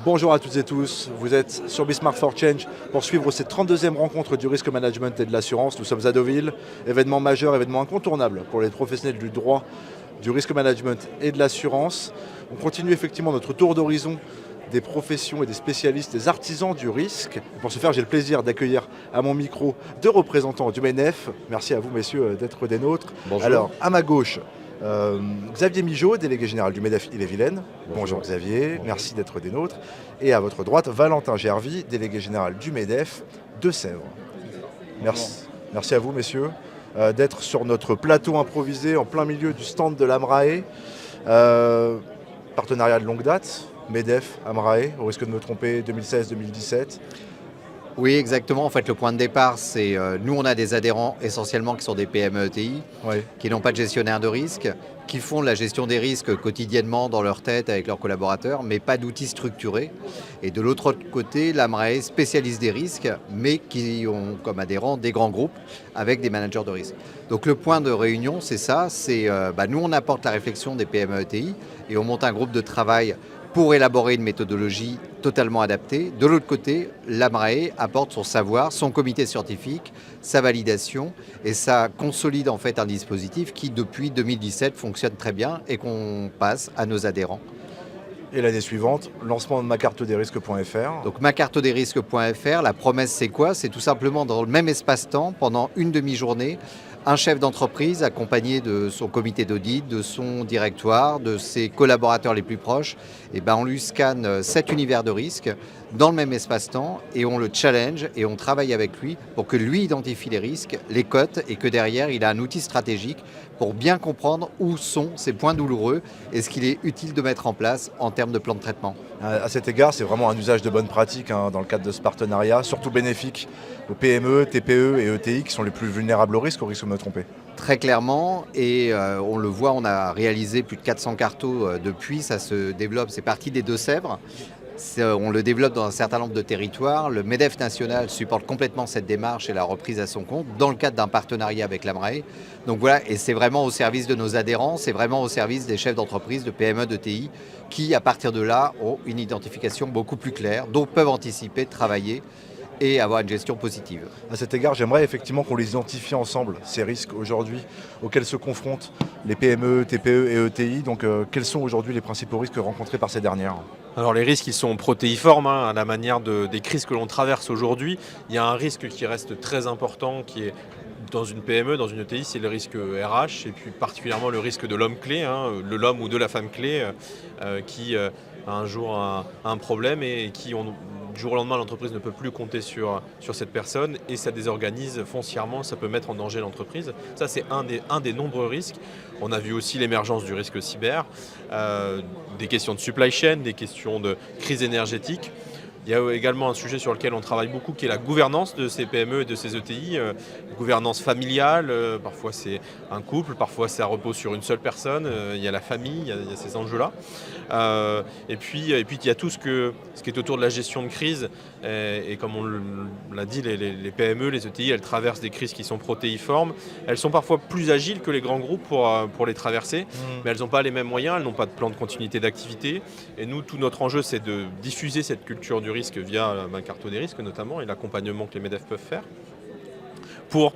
Bonjour à toutes et tous, vous êtes sur Bismarck for Change pour suivre cette 32e rencontre du risque management et de l'assurance. Nous sommes à Deauville, événement majeur, événement incontournable pour les professionnels du droit, du risque management et de l'assurance. On continue effectivement notre tour d'horizon des professions et des spécialistes, des artisans du risque. Et pour ce faire, j'ai le plaisir d'accueillir à mon micro deux représentants du MEDEF. Merci à vous messieurs d'être des nôtres. Bonjour. Alors, à ma gauche, Xavier Migeot, délégué général du MEDEF Ille-et-Vilaine. Bonjour Xavier, bonjour. Merci d'être des nôtres. Et à votre droite, Valentin Gervy, délégué général du MEDEF de Sèvres. Merci à vous messieurs d'être sur notre plateau improvisé en plein milieu du stand de l'AMRAE. Partenariat de longue date, MEDEF, AMRAE, au risque de me tromper, 2016-2017. Oui, exactement. En fait, le point de départ, c'est nous, on a des adhérents essentiellement qui sont des PME ETI, qui n'ont pas de gestionnaire de risque, qui font la gestion des risques quotidiennement dans leur tête avec leurs collaborateurs, mais pas d'outils structurés. Et de l'autre côté, l'AMRAE spécialise des risques, mais qui ont comme adhérents des grands groupes avec des managers de risque. Donc le point de réunion, c'est ça. C'est nous, on apporte la réflexion des PME ETI et on monte un groupe de travail pour élaborer une méthodologie totalement adaptée. De l'autre côté, l'AMRAE apporte son savoir, son comité scientifique, sa validation, et ça consolide en fait un dispositif qui, depuis 2017, fonctionne très bien et qu'on passe à nos adhérents. Et l'année suivante, lancement de macartedesrisques.fr. Donc macartedesrisques.fr, la promesse c'est quoi? C'est tout simplement dans le même espace-temps, pendant une demi-journée, un chef d'entreprise accompagné de son comité d'audit, de son directoire, de ses collaborateurs les plus proches, et on lui scanne 7 univers de risque dans le même espace-temps et on le challenge et on travaille avec lui pour que lui identifie les risques, les cote et que derrière il a un outil stratégique pour bien comprendre où sont ces points douloureux et ce qu'il est utile de mettre en place en termes de plan de traitement. À cet égard, c'est vraiment un usage de bonnes pratiques dans le cadre de ce partenariat, surtout bénéfique aux PME, TPE et ETI qui sont les plus vulnérables au risque de me tromper. Très clairement, et on le voit, on a réalisé plus de 400 cartos depuis, ça se développe, c'est parti des Deux-Sèvres. On le développe dans un certain nombre de territoires. Le MEDEF national supporte complètement cette démarche et la reprise à son compte dans le cadre d'un partenariat avec l'AMRAE. Donc voilà, et c'est vraiment au service de nos adhérents, c'est vraiment au service des chefs d'entreprise, de PME, de TI, qui à partir de là ont une identification beaucoup plus claire, dont peuvent anticiper, travailler et avoir une gestion positive. À cet égard, j'aimerais effectivement qu'on les identifie ensemble, ces risques aujourd'hui auxquels se confrontent les PME, TPE et ETI. Donc quels sont aujourd'hui les principaux risques rencontrés par ces dernières ? Alors les risques, ils sont protéiformes, à la manière des crises que l'on traverse aujourd'hui. Il y a un risque qui reste très important, qui est dans une PME, dans une ETI, c'est le risque RH, et puis particulièrement le risque de l'homme clé, de l'homme ou de la femme clé, qui un jour a un problème et qui, du jour au lendemain, l'entreprise ne peut plus compter sur cette personne et ça désorganise foncièrement, ça peut mettre en danger l'entreprise. Ça, c'est un des nombreux risques. On a vu aussi l'émergence du risque cyber, des questions de supply chain, des questions de crise énergétique. Il y a également un sujet sur lequel on travaille beaucoup qui est la gouvernance de ces PME et de ces ETI, gouvernance familiale, parfois c'est un couple, parfois ça repose sur une seule personne, il y a la famille, il y a ces enjeux-là. Et puis il y a tout ce qui est autour de la gestion de crise et comme on l'a dit, les PME, les ETI, elles traversent des crises qui sont protéiformes, elles sont parfois plus agiles que les grands groupes pour les traverser, mais elles n'ont pas les mêmes moyens, elles n'ont pas de plan de continuité d'activité et nous, tout notre enjeu c'est de diffuser cette culture du risque via la carte des risques notamment et l'accompagnement que les MEDEF peuvent faire pour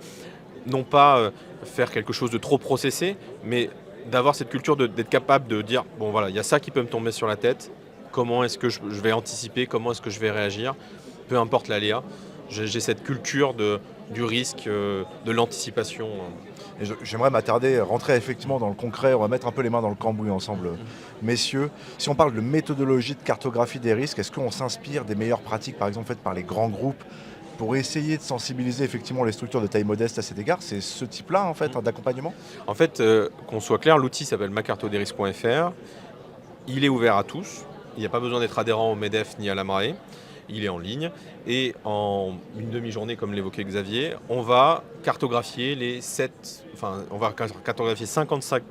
non pas faire quelque chose de trop processé, mais d'avoir cette culture d'être capable de dire bon voilà, il y a ça qui peut me tomber sur la tête, comment est-ce que je vais anticiper, comment est-ce que je vais réagir, peu importe l'aléa, j'ai cette culture du risque, de l'anticipation. Et j'aimerais m'attarder, rentrer effectivement dans le concret, on va mettre un peu les mains dans le cambouis ensemble. Messieurs, si on parle de méthodologie de cartographie des risques, est-ce qu'on s'inspire des meilleures pratiques par exemple faites par les grands groupes pour essayer de sensibiliser effectivement les structures de taille modeste à cet égard? C'est ce type-là en fait d'accompagnement? En fait, qu'on soit clair, l'outil s'appelle macartodesrisques.fr, il est ouvert à tous, il n'y a pas besoin d'être adhérent au MEDEF ni à l'AMRAE. Il est en ligne et en une demi-journée, comme l'évoquait Xavier, on va cartographier on va cartographier 55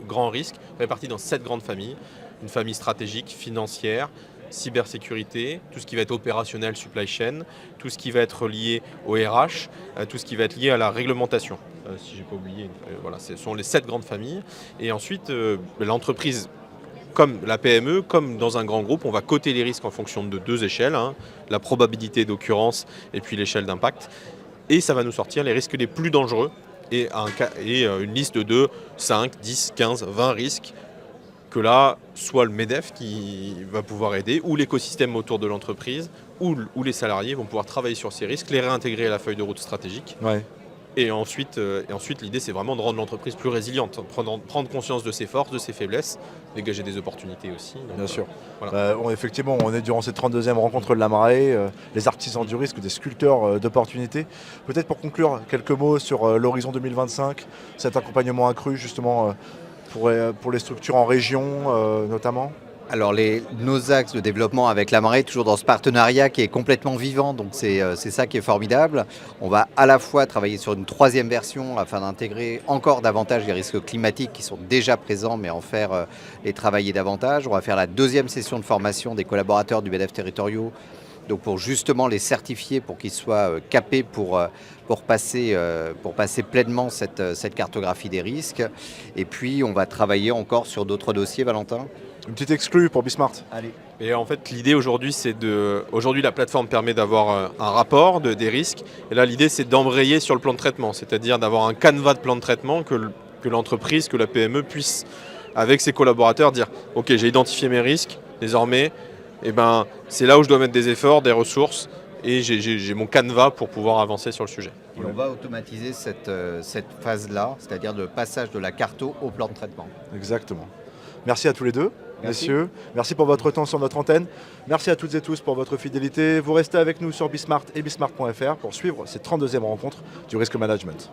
grands risques répartis dans 7 grandes familles. Une famille stratégique, financière, cybersécurité, tout ce qui va être opérationnel, supply chain, tout ce qui va être lié au RH, tout ce qui va être lié à la réglementation. si j'ai pas oublié. Voilà, ce sont les 7 grandes familles. Et ensuite, l'entreprise, comme la PME, comme dans un grand groupe, on va coter les risques en fonction de 2 échelles, hein, la probabilité d'occurrence et puis l'échelle d'impact. Et ça va nous sortir les risques les plus dangereux et une liste de 5, 10, 15, 20 risques que là, soit le MEDEF qui va pouvoir aider, ou l'écosystème autour de l'entreprise, ou les salariés vont pouvoir travailler sur ces risques, les réintégrer à la feuille de route stratégique. Ouais. Et ensuite, l'idée, c'est vraiment de rendre l'entreprise plus résiliente, prendre conscience de ses forces, de ses faiblesses, dégager des opportunités aussi. Donc, bien sûr. Voilà. Effectivement, on est durant cette 32e rencontre de la Marée, les artisans du risque, des sculpteurs d'opportunités. Peut-être pour conclure, quelques mots sur l'horizon 2025, cet accompagnement accru justement pour les structures en région notamment. Alors nos axes de développement avec la Marée, toujours dans ce partenariat qui est complètement vivant, donc c'est ça qui est formidable. On va à la fois travailler sur une 3e version afin d'intégrer encore davantage les risques climatiques qui sont déjà présents, mais en faire les travailler davantage. On va faire la 2e session de formation des collaborateurs du MEDEF territoriaux, donc pour justement les certifier, pour qu'ils soient capés pour passer pleinement cette cartographie des risques. Et puis on va travailler encore sur d'autres dossiers, Valentin. Une petite exclue pour Bismart. Allez. Et en fait, l'idée aujourd'hui, Aujourd'hui, la plateforme permet d'avoir un rapport des risques. Et là, l'idée, c'est d'embrayer sur le plan de traitement, c'est-à-dire d'avoir un canevas de plan de traitement que l'entreprise, que la PME puisse, avec ses collaborateurs, dire « Ok, j'ai identifié mes risques, désormais, c'est là où je dois mettre des efforts, des ressources, et j'ai mon canevas pour pouvoir avancer sur le sujet. » Et on va automatiser cette phase-là, c'est-à-dire le passage de la carto au plan de traitement. Exactement. Merci à tous les deux. Merci. Messieurs, merci pour votre temps sur notre antenne. Merci à toutes et tous pour votre fidélité. Vous restez avec nous sur Bismart et bismart.fr pour suivre cette 32e rencontre du risque management.